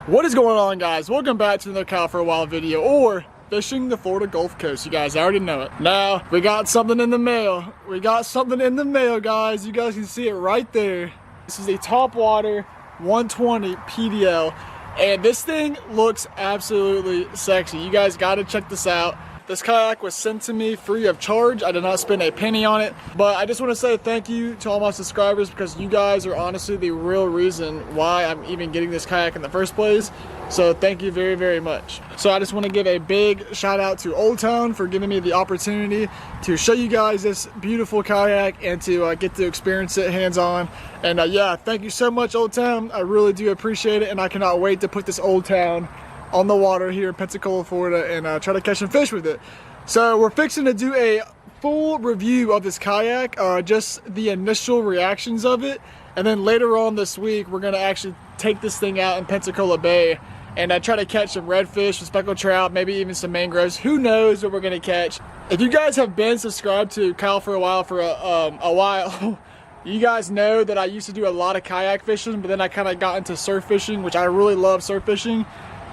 What is going on, guys? Welcome back to another Kyle for a While video, or fishing the Florida Gulf Coast. You guys already know it. Now, we got something in the mail. We got something in the mail, guys. You guys can see it right there. This is a Topwater 120 PDL, and this thing looks absolutely sexy. You guys got to check this out. This kayak was sent to me free of charge. I did not spend a penny on it, but I just want to say thank you to all my subscribers, because you guys are honestly the real reason why I'm even getting this kayak in the first place. So thank you very, very much. So I just want to give a big shout out to Old Town for giving me the opportunity to show you guys this beautiful kayak and to get to experience it hands-on. And yeah, thank you so much, Old Town. I really do appreciate it, and I cannot wait to put this Old Town on the water here in Pensacola, Florida, and try to catch some fish with it. So we're fixing to do a full review of this kayak, just the initial reactions of it, and then later on this week we're going to actually take this thing out in Pensacola Bay and try to catch some redfish, some speckled trout, maybe even some mangroves. Who knows what we're going to catch. If you guys have been subscribed to Kyle for a while you guys know that I used to do a lot of kayak fishing, but then I kind of got into surf fishing, which I really love surf fishing.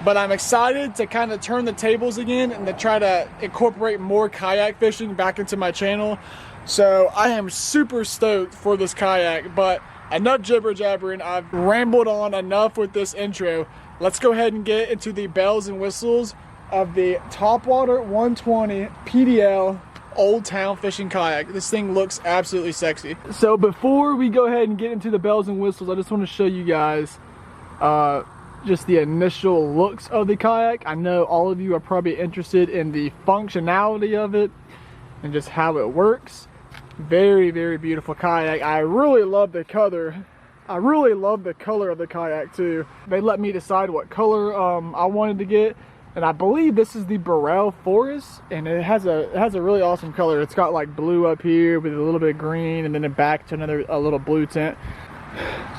But I'm excited to kind of turn the tables again and to try to incorporate more kayak fishing back into my channel. So I am super stoked for this kayak, but enough jibber jabbering. I've rambled on enough with this intro. Let's go ahead and get into the bells and whistles of the Topwater 120 PDL Old Town fishing kayak. This thing looks absolutely sexy. So before we go ahead and get into the bells and whistles, I just want to show you guys just the initial looks of the kayak. I know all of you are probably interested in the functionality of it and just how it works. Very, very beautiful kayak. I really love the color. I really love the color of the kayak too. They let me decide what color I wanted to get, and I believe this is the Burrell Forest, and it has a really awesome color. It's got like blue up here with a little bit of green, and then back to a little blue tint.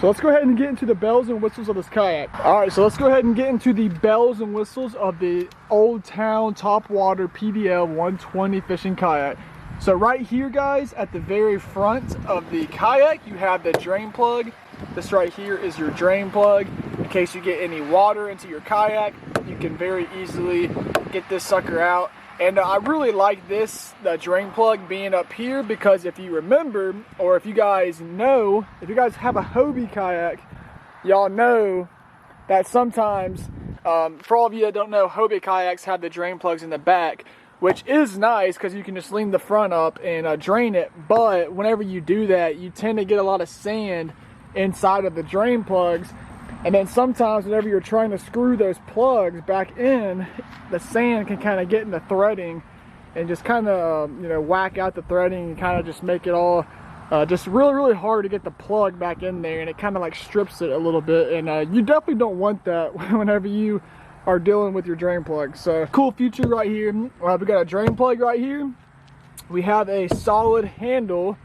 So let's go ahead and get into the bells and whistles of this kayak. All right, so let's go ahead and get into the bells and whistles of the Old Town Topwater PDL 120 fishing kayak. So right here, guys, at the very front of the kayak, you have the drain plug. This right here is your drain plug. In case you get any water into your kayak, you can very easily get this sucker out. And I really like the drain plug being up here, because if you remember, or if you guys know, if you guys have a Hobie kayak, y'all know that sometimes, for all of you that don't know, Hobie kayaks have the drain plugs in the back, which is nice because you can just lean the front up and drain it. But whenever you do that, you tend to get a lot of sand inside of the drain plugs. And then sometimes whenever you're trying to screw those plugs back in, the sand can kind of get in the threading and just kind of, whack out the threading and kind of just make it all just really, really hard to get the plug back in there. And it kind of like strips it a little bit. And you definitely don't want that whenever you are dealing with your drain plug. So cool feature right here. We got a drain plug right here. We have a solid handle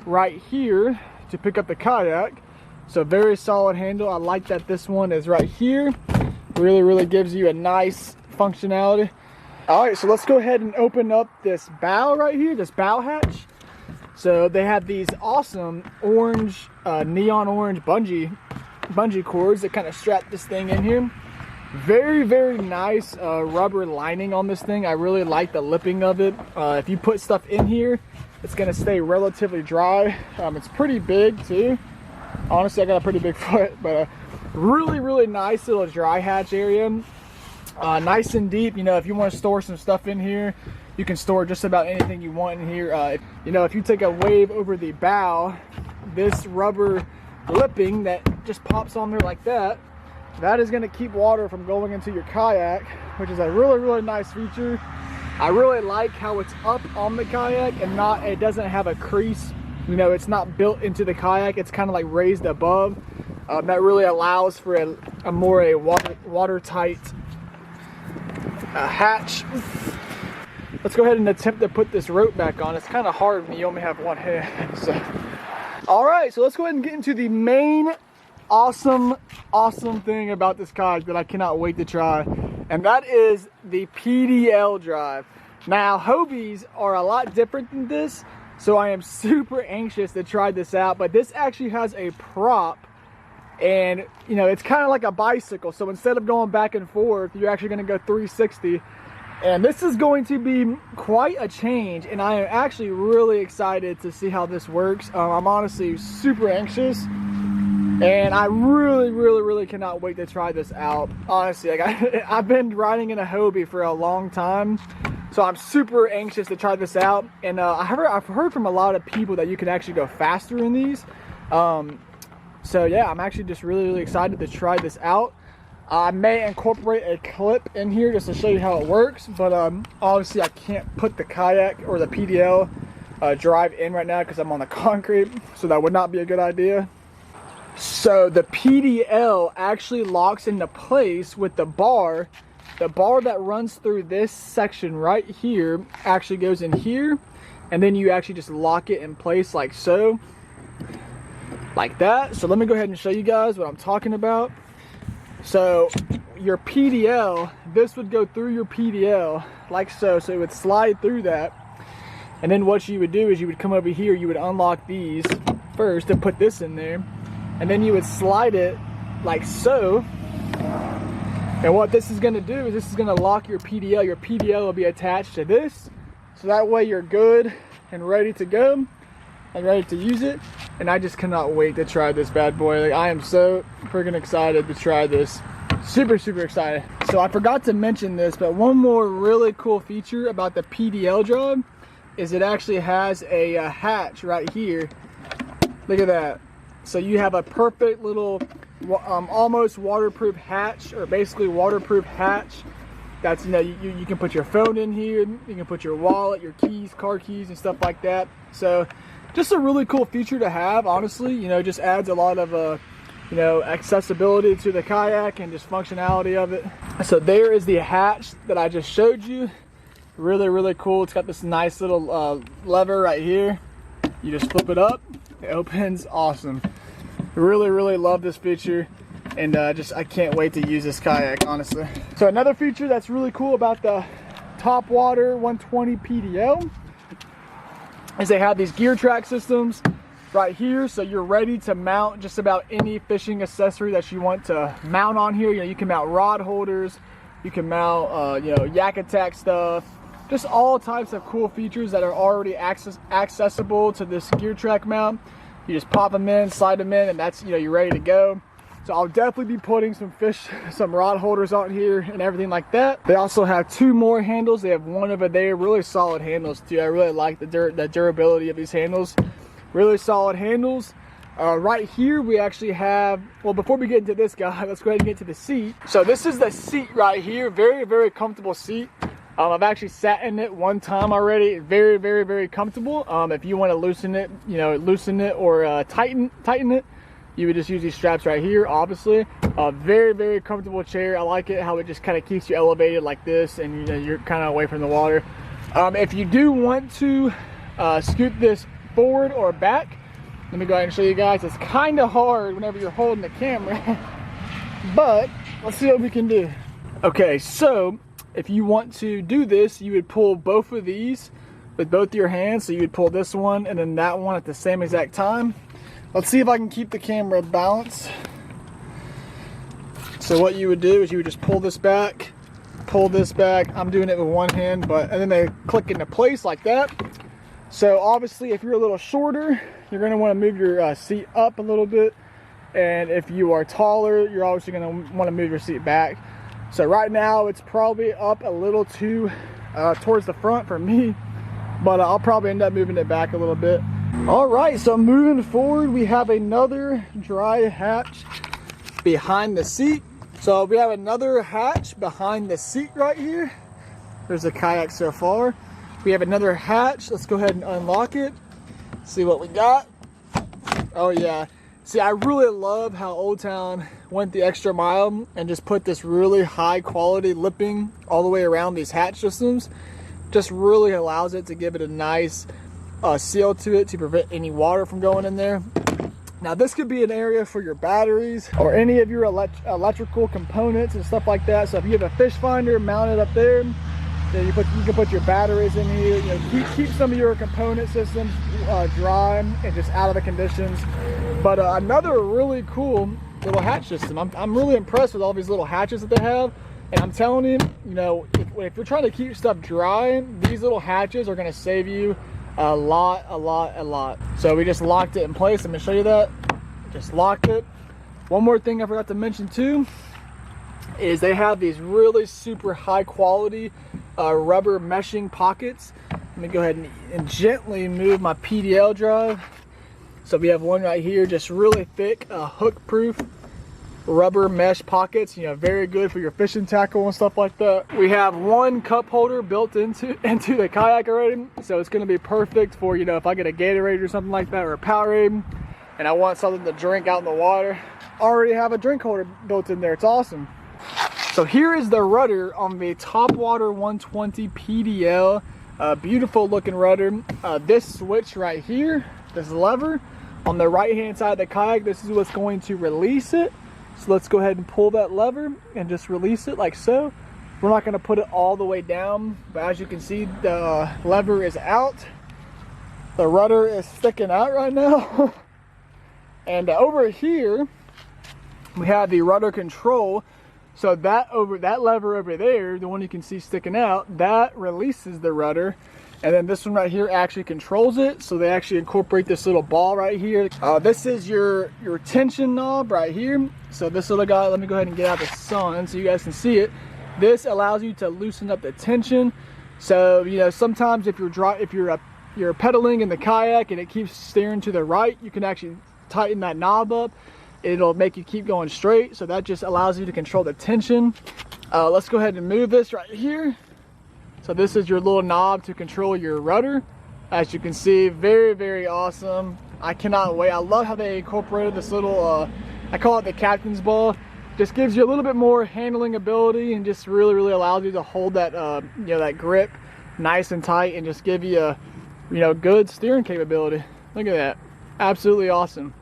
right here to pick up the kayak. So very solid handle. I like that this one is right here. Really, really gives you a nice functionality. All right, so let's go ahead and open up this bow right here, this bow hatch. So they have these awesome orange, neon orange bungee cords that kind of strap this thing in here. Very, very nice rubber lining on this thing. I really like the lipping of it. If you put stuff in here, it's gonna stay relatively dry. It's pretty big too. Honestly, I got a pretty big foot, but really, really nice little dry hatch area. Nice and deep. If you want to store some stuff in here, you can store just about anything you want in here. If you take a wave over the bow, this rubber lipping that just pops on there like that, that is going to keep water from going into your kayak, which is a really, really nice feature. I really like how it's up on the kayak and it doesn't have a crease. It's not built into the kayak. It's kind of like raised above. That really allows for a more watertight hatch. Let's go ahead and attempt to put this rope back on. It's kind of hard when you only have one hand. So, all right, so let's go ahead and get into the main awesome thing about this kayak that I cannot wait to try, and that is the PDL Drive. Now, Hobies are a lot different than this, so I am super anxious to try this out. But this actually has a prop And you know, it's kind of like a bicycle, so instead of going back and forth, you're actually going to go 360. And this is going to be quite a change, and I am actually really excited to see how this works. I'm honestly super anxious, and I really cannot wait to try this out. Honestly, like I've been riding in a Hobie for a long time, so I'm super anxious to try this out. And I've heard from a lot of people that you can actually go faster in these. So yeah, I'm actually just really excited to try this out. I may incorporate a clip in here just to show you how it works, but obviously I can't put the kayak or the PDL drive in right now because I'm on the concrete, so that would not be a good idea. So the PDL actually locks into place with the bar. The bar that runs through this section right here actually goes in here, and then you actually just lock it in place like so, like that. So let me go ahead and show you guys what I'm talking about. So your PDL, this would go through your PDL like so, so it would slide through that. And then what you would do is you would come over here, you would unlock these first and put this in there, and then you would slide it like so. And what this is going to do is this is going to lock your PDL. Your PDL will be attached to this, so that way you're good and ready to go and ready to use it. And I just cannot wait to try this bad boy. Like, I am so freaking excited to try this. Super excited. So I forgot to mention this, but one more really cool feature about the PDL Drive is it actually has a hatch right here. Look at that. So you have a perfect little almost waterproof hatch, or basically waterproof hatch. That's, you know, you can put your phone in here, you can put your wallet, your keys, car keys and stuff like that. So just a really cool feature to have, honestly. You know, just adds a lot of you know, accessibility to the kayak and just functionality of it. So there is the hatch that I just showed you. Really cool. It's got this nice little lever right here. You just flip it up, it opens. Awesome. Really love this feature, and I can't wait to use this kayak, honestly. So another feature that's really cool about the TOPWATER 120 PDL is they have these gear track systems right here, so you're ready to mount just about any fishing accessory that you want to mount on here. You know, you can mount rod holders, you can mount you know, yak attack stuff, just all types of cool features that are already accessible to this gear track mount. You just pop them in, slide them in, and that's, you know, you're ready to go. So I'll definitely be putting some rod holders on here and everything like that. They also have two more handles. They have one over there, really solid handles too. I really like the durability of these handles. Really solid handles. Right here we actually have, well, before we get into this guy, let's go ahead and get to the seat. So this is the seat right here. Very comfortable seat. I've actually sat in it one time already. Very comfortable. If you want to loosen it, you know, loosen it or tighten it, you would just use these straps right here, obviously. Very comfortable chair. I like it how it just kind of keeps you elevated like this, and, you know, you're kind of away from the water. If you do want to scoot this forward or back, let me go ahead and show you guys. It's kind of hard whenever you're holding the camera, but let's see what we can do. Okay, so if you want to do this, you would pull both of these with both your hands. So you would pull this one and then that one at the same exact time. Let's see if I can keep the camera balanced. So what you would do is you would just pull this back. I'm doing it with one hand, and then they click into place like that. So obviously if you're a little shorter, you're going to want to move your seat up a little bit. And if you are taller, you're obviously going to want to move your seat back. So right now it's probably up a little too towards the front for me, but I'll probably end up moving it back a little bit. All right, so moving forward, we have another dry hatch behind the seat. So we have another hatch behind the seat right here. There's a kayak so far. We have another hatch. Let's go ahead and unlock it. See what we got. Oh yeah. See, I really love how Old Town went the extra mile and just put this really high quality lipping all the way around these hatch systems. Just really allows it to give it a nice seal to it to prevent any water from going in there. Now this could be an area for your batteries or any of your electrical components and stuff like that. So if you have a fish finder mounted up there, then you can put your batteries in here. You know, keep some of your component systems dry and just out of the conditions. But another really cool little hatch system. I'm really impressed with all these little hatches that they have. And I'm telling you, you know, if you're trying to keep stuff dry, these little hatches are going to save you a lot. So we just locked it in place. I'm going to show you that. Just locked it. One more thing I forgot to mention too is they have these really super high quality rubber meshing pockets. Let me go ahead and gently move my PDL drive. So we have one right here, just really thick, hook proof rubber mesh pockets, you know, very good for your fishing tackle and stuff like that. We have one cup holder built into the kayak already, so it's going to be perfect for, you know, if I get a Gatorade or something like that, or a Powerade, and I want something to drink out in the water. Already have a drink holder built in there. It's awesome. So here is the rudder on the TOPWATER 120 PDL. Beautiful looking rudder. This switch right here, this lever on the right hand side of the kayak, this is what's going to release it. So let's go ahead and pull that lever and just release it like so. We're not going to put it all the way down, but as you can see, the lever is out. The rudder is sticking out right now. And over here, we have the rudder control. So that lever over there, the one you can see sticking out, that releases the rudder. And then this one right here actually controls it. So they actually incorporate this little ball right here. This is your tension knob right here. So this little guy, let me go ahead and get out the sun so you guys can see it. This allows you to loosen up the tension. So, you know, sometimes if you're pedaling in the kayak and it keeps steering to the right, you can actually tighten that knob up. It'll make you keep going straight. So that just allows you to control the tension. Let's go ahead and move this right here. So this is your little knob to control your rudder. As you can see, very awesome. I cannot wait. I love how they incorporated this little, I call it the captain's ball. Just gives you a little bit more handling ability and just really allows you to hold that, you know, that grip nice and tight and just give you a, you know, good steering capability. Look at that. Absolutely awesome.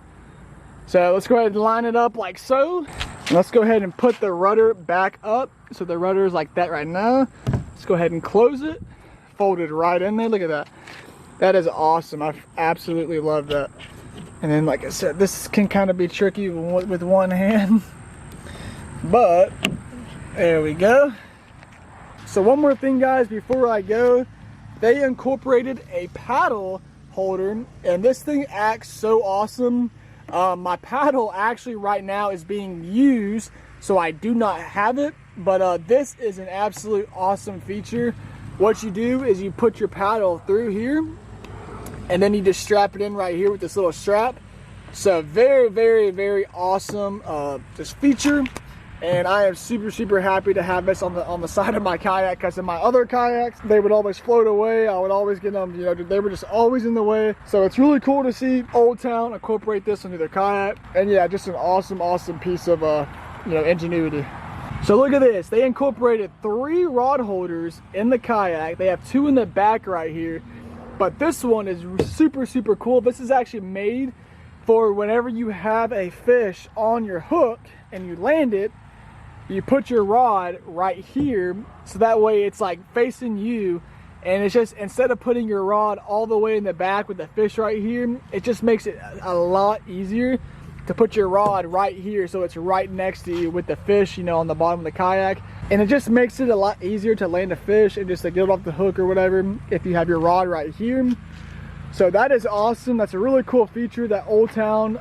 So let's go ahead and line it up like so. And let's go ahead and put the rudder back up. So the rudder is like that right now. Let's go ahead and close it. Folded right in there. Look at that. That is awesome. I absolutely love that. And then, like I said, this can kind of be tricky with one hand. But there we go. So one more thing, guys, before I go. They incorporated a paddle holder. And this thing acts so awesome. My paddle actually right now is being used, so I do not have it. But this is an absolute awesome feature. What you do is you put your paddle through here, and then you just strap it in right here with this little strap. So very awesome this feature, and I am super happy to have this on the side of my kayak, because in my other kayaks they would always float away. I would always get them, you know, they were just always in the way. So it's really cool to see Old Town incorporate this into their kayak, and yeah, just an awesome piece of you know, ingenuity. So look at this. They incorporated 3 rod holders in the kayak. They have 2 in the back right here. But this one is super cool. This is actually made for whenever you have a fish on your hook and you land it, you put your rod right here. So that way it's like facing you. And it's just, instead of putting your rod all the way in the back with the fish right here, it just makes it a lot easier to put your rod right here, so it's right next to you with the fish, you know, on the bottom of the kayak. And it just makes it a lot easier to land a fish and just to get it off the hook or whatever if you have your rod right here. So that is awesome. That's a really cool feature that Old Town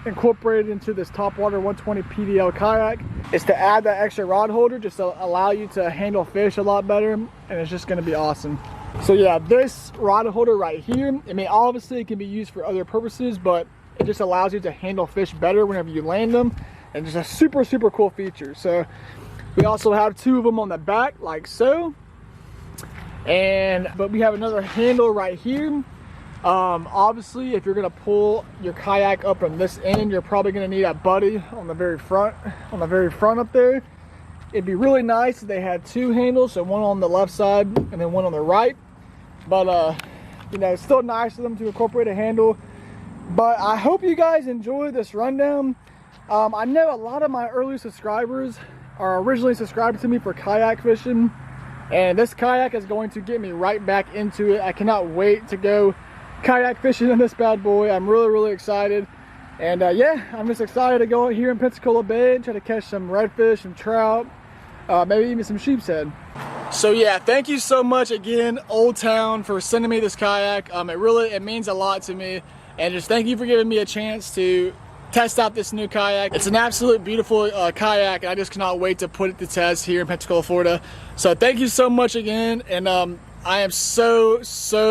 incorporated into this TOPWATER 120 PDL kayak, is to add that extra rod holder just to allow you to handle fish a lot better, and it's just going to be awesome. So yeah, this rod holder right here, I mean, obviously it can be used for other purposes, but it just allows you to handle fish better whenever you land them, and just a super cool feature. So we also have 2 of them on the back like so, but we have another handle right here. Obviously if you're gonna pull your kayak up from this end, you're probably gonna need a buddy on the very front up there. It'd be really nice if they had 2 handles, so one on the left side and then one on the right. But you know, it's still nice for them to incorporate a handle. But I hope you guys enjoy this rundown. I know a lot of my early subscribers are originally subscribed to me for kayak fishing, and this kayak is going to get me right back into it. I cannot wait to go kayak fishing in this bad boy. I'm really excited. And yeah, I'm just excited to go out here in Pensacola Bay and try to catch some redfish, some trout, maybe even some sheep's head. So yeah, thank you so much again, Old Town, for sending me this kayak. It means a lot to me, and just thank you for giving me a chance to test out this new kayak. It's an absolute beautiful kayak, and I just cannot wait to put it to test here in Pensacola, Florida. So thank you so much again, and I am so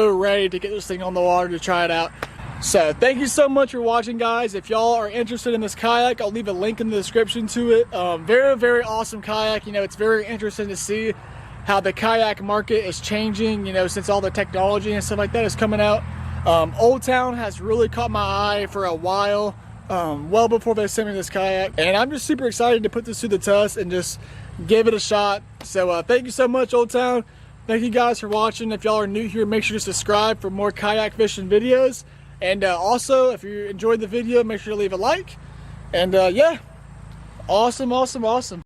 ready to get this thing on the water to try it out. So thank you so much for watching, guys. If y'all are interested in this kayak, I'll leave a link in the description to it. Very awesome kayak. You know, it's very interesting to see how the kayak market is changing, you know, since all the technology and stuff like that is coming out. Old Town has really caught my eye for a while, well before they sent me this kayak, and I'm just super excited to put this to the test and just give it a shot. So thank you so much, Old Town. Thank you guys for watching. If y'all are new here, make sure to subscribe for more kayak fishing videos, and also if you enjoyed the video, make sure to leave a like. And yeah, awesome.